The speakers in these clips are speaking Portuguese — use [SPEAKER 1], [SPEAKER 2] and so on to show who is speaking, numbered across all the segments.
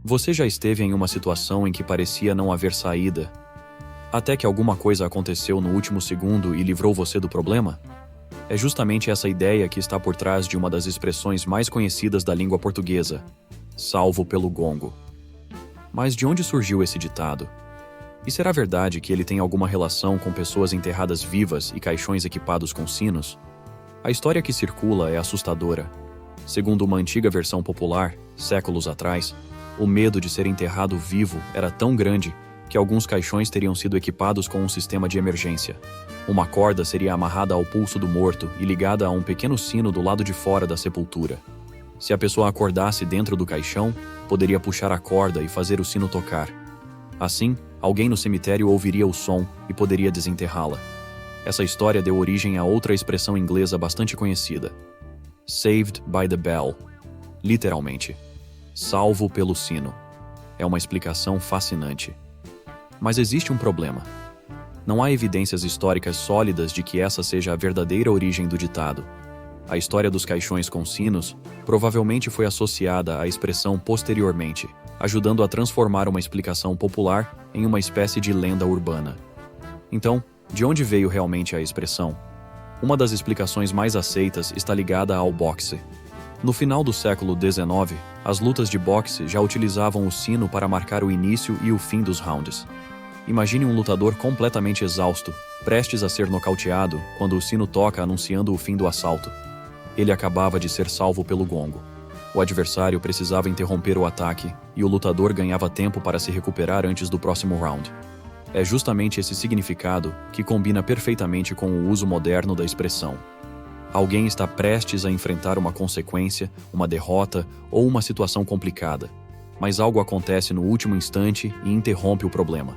[SPEAKER 1] Você já esteve em uma situação em que parecia não haver saída, até que alguma coisa aconteceu no último segundo e livrou você do problema? É justamente essa ideia que está por trás de uma das expressões mais conhecidas da língua portuguesa: salvo pelo gongo. Mas de onde surgiu esse ditado? E será verdade que ele tem alguma relação com pessoas enterradas vivas e caixões equipados com sinos? A história que circula é assustadora. Segundo uma antiga versão popular, séculos atrás, o medo de ser enterrado vivo era tão grande que alguns caixões teriam sido equipados com um sistema de emergência. Uma corda seria amarrada ao pulso do morto e ligada a um pequeno sino do lado de fora da sepultura. Se a pessoa acordasse dentro do caixão, poderia puxar a corda e fazer o sino tocar. Assim, alguém no cemitério ouviria o som e poderia desenterrá-la. Essa história deu origem a outra expressão inglesa bastante conhecida: saved by the bell. Literalmente, salvo pelo sino. É uma explicação fascinante. Mas existe um problema. Não há evidências históricas sólidas de que essa seja a verdadeira origem do ditado. A história dos caixões com sinos provavelmente foi associada à expressão posteriormente, ajudando a transformar uma explicação popular em uma espécie de lenda urbana. Então, de onde veio realmente a expressão? Uma das explicações mais aceitas está ligada ao boxe. No final do século XIX, as lutas de boxe já utilizavam o sino para marcar o início e o fim dos rounds. Imagine um lutador completamente exausto, prestes a ser nocauteado, quando o sino toca anunciando o fim do assalto. Ele acabava de ser salvo pelo gongo. O adversário precisava interromper o ataque e o lutador ganhava tempo para se recuperar antes do próximo round. É justamente esse significado que combina perfeitamente com o uso moderno da expressão. Alguém está prestes a enfrentar uma consequência, uma derrota ou uma situação complicada, mas algo acontece no último instante e interrompe o problema.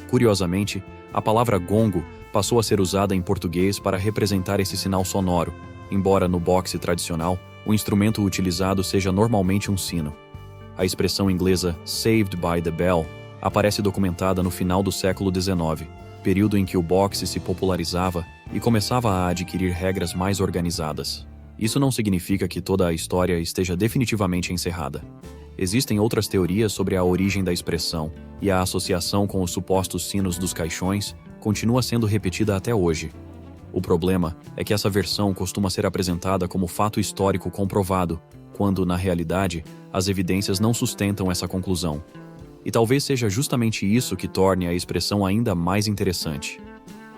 [SPEAKER 1] Curiosamente, a palavra gongo passou a ser usada em português para representar esse sinal sonoro, embora no boxe tradicional, o instrumento utilizado seja normalmente um sino. A expressão inglesa saved by the bell aparece documentada no final do século XIX, período em que o boxe se popularizava e começava a adquirir regras mais organizadas. Isso não significa que toda a história esteja definitivamente encerrada. Existem outras teorias sobre a origem da expressão, e a associação com os supostos sinos dos caixões continua sendo repetida até hoje. O problema é que essa versão costuma ser apresentada como fato histórico comprovado, quando, na realidade, as evidências não sustentam essa conclusão. E talvez seja justamente isso que torne a expressão ainda mais interessante.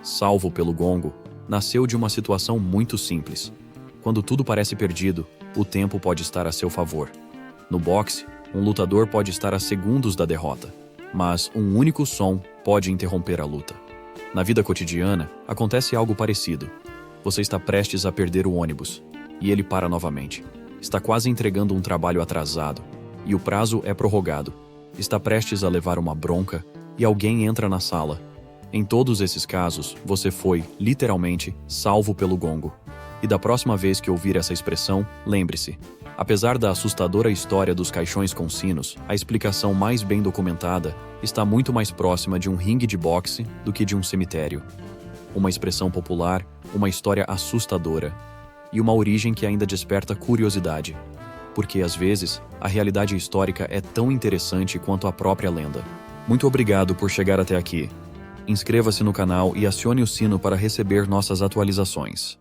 [SPEAKER 1] Salvo pelo gongo nasceu de uma situação muito simples. Quando tudo parece perdido, o tempo pode estar a seu favor. No boxe, um lutador pode estar a segundos da derrota, mas um único som pode interromper a luta. Na vida cotidiana, acontece algo parecido. Você está prestes a perder o ônibus, e ele para novamente. Está quase entregando um trabalho atrasado, e o prazo é prorrogado. Está prestes a levar uma bronca, e alguém entra na sala. Em todos esses casos, você foi, literalmente, salvo pelo gongo. E da próxima vez que ouvir essa expressão, lembre-se: apesar da assustadora história dos caixões com sinos, a explicação mais bem documentada está muito mais próxima de um ringue de boxe do que de um cemitério. Uma expressão popular, uma história assustadora, e uma origem que ainda desperta curiosidade. Porque, às vezes, a realidade histórica é tão interessante quanto a própria lenda. Muito obrigado por chegar até aqui. Inscreva-se no canal e acione o sino para receber nossas atualizações.